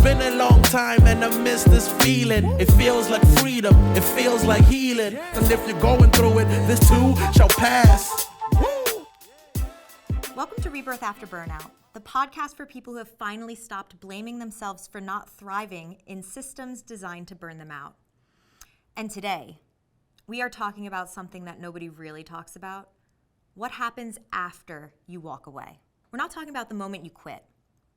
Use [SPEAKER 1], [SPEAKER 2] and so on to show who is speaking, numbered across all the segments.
[SPEAKER 1] been a long time and I miss this feeling. It feels like freedom, it feels like healing. And if you're going through it, this too shall pass.
[SPEAKER 2] Welcome to Rebirth After Burnout, the podcast for people who have finally stopped blaming themselves for not thriving in systems designed to burn them out. And today, we are talking about something that nobody really talks about. What happens after you walk away? We're not talking about the moment you quit.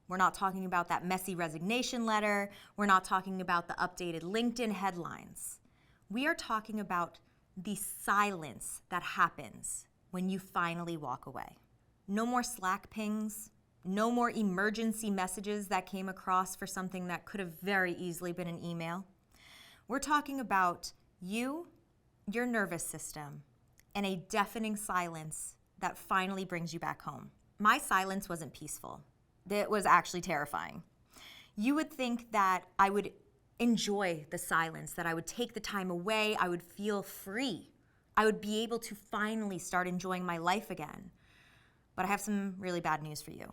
[SPEAKER 2] We're not talking about that messy resignation letter. We're not talking about the updated LinkedIn headlines. We are talking about the silence that happens when you finally walk away. No more Slack pings, no more emergency messages that came across for something that could have very easily been an email. We're talking about you, your nervous system, and a deafening silence that finally brings you back home. My silence wasn't peaceful. It was actually terrifying. You would think that I would enjoy the silence, that I would take the time away, I would feel free. I would be able to finally start enjoying my life again. But I have some really bad news for you.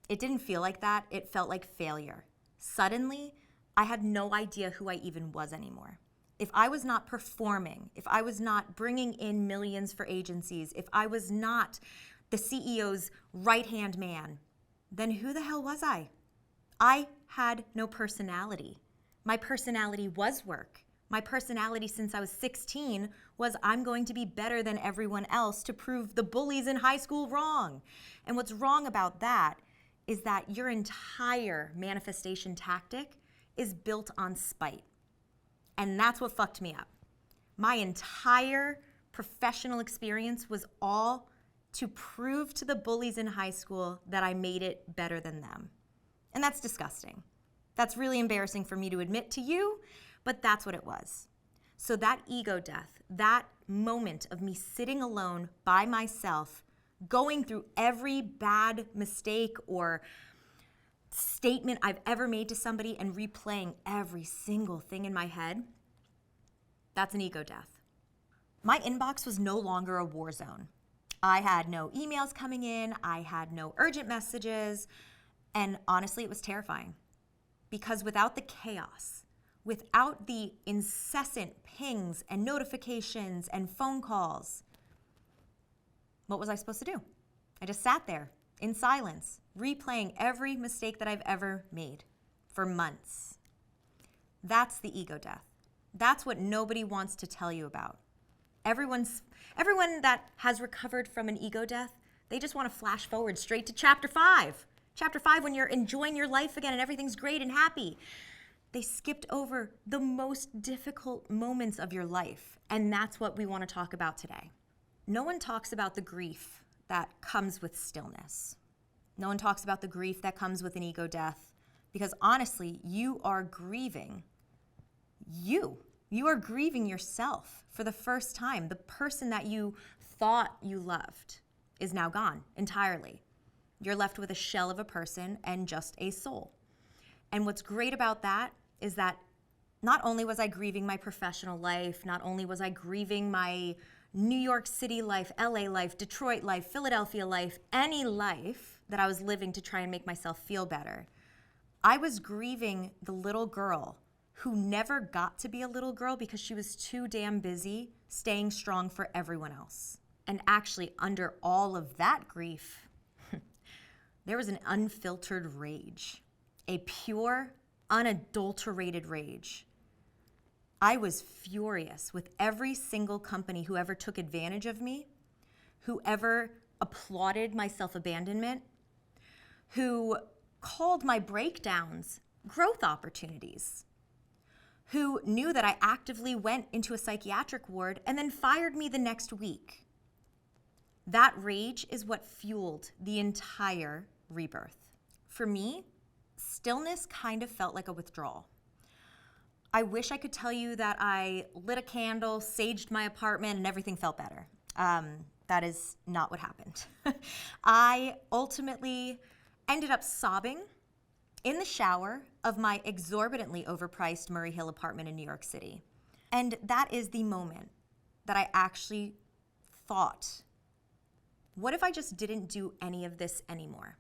[SPEAKER 2] It didn't feel like that. It felt like failure. Suddenly, I had no idea who I even was anymore. If I was not performing, if I was not bringing in millions for agencies, if I was not the CEO's right-hand man, then who the hell was I? I had no personality. My personality was work. My personality since I was 16 was I'm going to be better than everyone else to prove the bullies in high school wrong. And what's wrong about that is that your entire manifestation tactic is built on spite. And that's what fucked me up. My entire professional experience was all to prove to the bullies in high school that I made it better than them. And that's disgusting. That's really embarrassing for me to admit to you, but that's what it was. So that ego death, that moment of me sitting alone by myself, going through every bad mistake or statement I've ever made to somebody and replaying every single thing in my head, that's an ego death. My inbox was no longer a war zone. I had no emails coming in, I had no urgent messages, and honestly, it was terrifying. Because without the chaos, without the incessant pings and notifications and phone calls, what was I supposed to do? I just sat there in silence, replaying every mistake that I've ever made for months. That's the ego death. That's what nobody wants to tell you about. Everyone that has recovered from an ego death, they just want to flash forward straight to chapter 5. Chapter 5, when you're enjoying your life again and everything's great and happy. They skipped over the most difficult moments of your life, and that's what we want to talk about today. No one talks about the grief that comes with stillness. No one talks about the grief that comes with an ego death, because honestly, you are grieving you. You are grieving yourself for the first time. The person that you thought you loved is now gone entirely. You're left with a shell of a person and just a soul. And what's great about that is that not only was I grieving my professional life, not only was I grieving my New York City life, LA life, Detroit life, Philadelphia life, any life that I was living to try and make myself feel better, I was grieving the little girl who never got to be a little girl because she was too damn busy staying strong for everyone else. And actually, under all of that grief, there was an unfiltered rage, a pure, unadulterated rage. I was furious with every single company who ever took advantage of me, who ever applauded my self-abandonment, who called my breakdowns growth opportunities, who knew that I actively went into a psychiatric ward and then fired me the next week. That rage is what fueled the entire rebirth. For me, stillness kind of felt like a withdrawal. I wish I could tell you that I lit a candle, saged my apartment, and everything felt better. That is not what happened. I ultimately ended up sobbing in the shower of my exorbitantly overpriced Murray Hill apartment in New York City. And that is the moment that I actually thought, what if I just didn't do any of this anymore?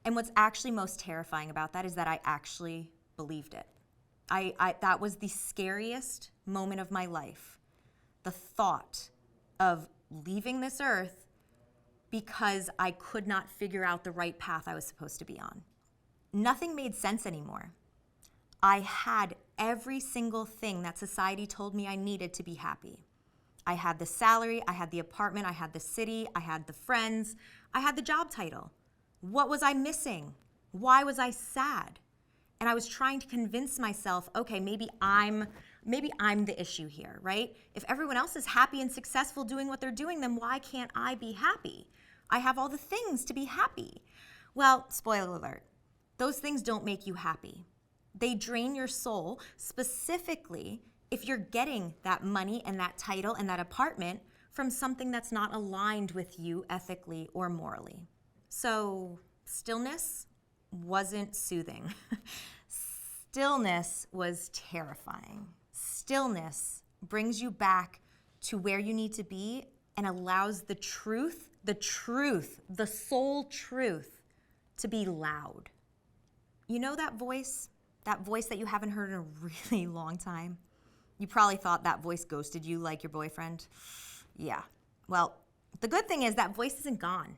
[SPEAKER 2] And what's actually most terrifying about that is that I actually believed it. That was the scariest moment of my life. The thought of leaving this earth because I could not figure out the right path I was supposed to be on. Nothing made sense anymore. I had every single thing that society told me I needed to be happy. I had the salary, I had the apartment, I had the city, I had the friends, I had the job title. What was I missing? Why was I sad? And I was trying to convince myself, okay, maybe I'm the issue here, right? If everyone else is happy and successful doing what they're doing, then why can't I be happy? I have all the things to be happy. Well, spoiler alert, those things don't make you happy. They drain your soul, specifically if you're getting that money and that title and that apartment from something that's not aligned with you ethically or morally. So stillness wasn't soothing. Stillness was terrifying. Stillness brings you back to where you need to be and allows the truth, the soul truth, to be loud. You know that voice that you haven't heard in a really long time? You probably thought that voice ghosted you like your boyfriend. Yeah. Well, the good thing is that voice isn't gone.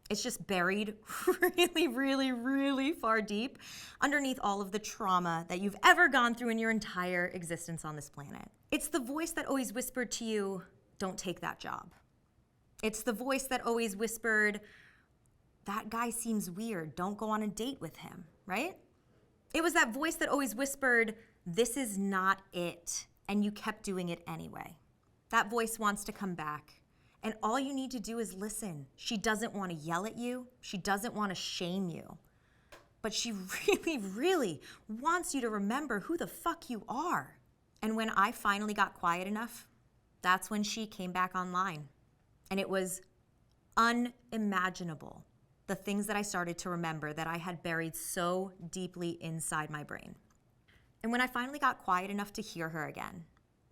[SPEAKER 2] It's just buried really, really, really far deep underneath all of the trauma that you've ever gone through in your entire existence on this planet. It's the voice that always whispered to you, don't take that job. It's the voice that always whispered, that guy seems weird, don't go on a date with him, right? It was that voice that always whispered, this is not it, and you kept doing it anyway. That voice wants to come back. And all you need to do is listen. She doesn't want to yell at you. She doesn't want to shame you. But she really, really wants you to remember who the fuck you are. And when I finally got quiet enough, that's when she came back online. And it was unimaginable, the things that I started to remember that I had buried so deeply inside my brain. And when I finally got quiet enough to hear her again,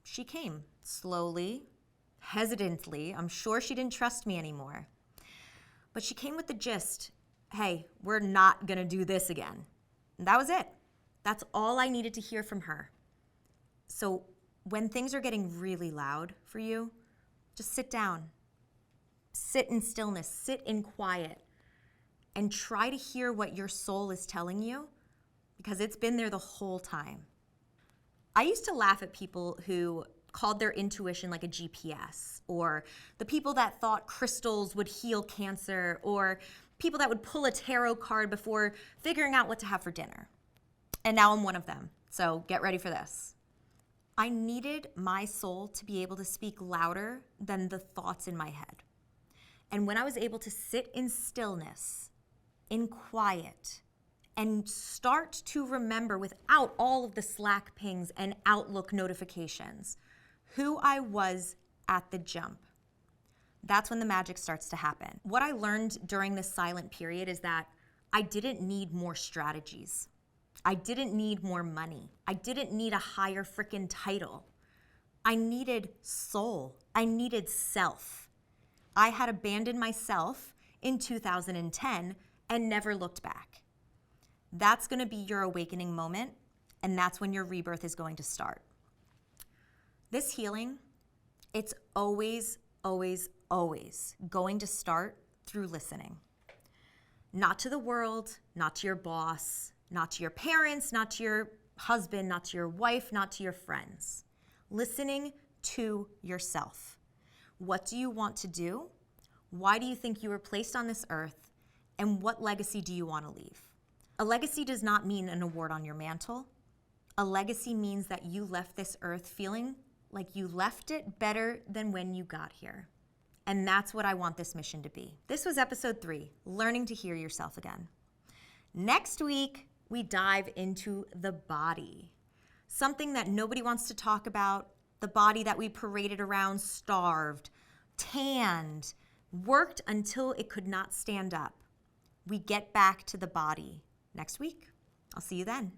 [SPEAKER 2] she came slowly, hesitantly. I'm sure she didn't trust me anymore. But she came with the gist, hey, we're not gonna do this again. And that was it. That's all I needed to hear from her. So when things are getting really loud for you, just sit down. Sit in stillness, sit in quiet, and try to hear what your soul is telling you, because it's been there the whole time. I used to laugh at people who called their intuition like a GPS, or the people that thought crystals would heal cancer, or people that would pull a tarot card before figuring out what to have for dinner. And now I'm one of them, so get ready for this. I needed my soul to be able to speak louder than the thoughts in my head. And when I was able to sit in stillness, in quiet, and start to remember without all of the Slack pings and Outlook notifications who I was at the jump, that's when the magic starts to happen. What I learned during this silent period is that I didn't need more strategies. I didn't need more money. I didn't need a higher freaking title. I needed soul. I needed self. I had abandoned myself in 2010 and never looked back. That's going to be your awakening moment, and that's when your rebirth is going to start. This healing, it's always, always, always going to start through listening. Not to the world, not to your boss, not to your parents, not to your husband, not to your wife, not to your friends. Listening to yourself. What do you want to do? Why do you think you were placed on this earth? And what legacy do you want to leave? A legacy does not mean an award on your mantle. A legacy means that you left this earth feeling like you left it better than when you got here. And that's what I want this mission to be. This was episode 3, Learning to Hear Yourself Again. Next week, we dive into the body. Something that nobody wants to talk about, the body that we paraded around starved, tanned, worked until it could not stand up. We get back to the body next week. I'll see you then.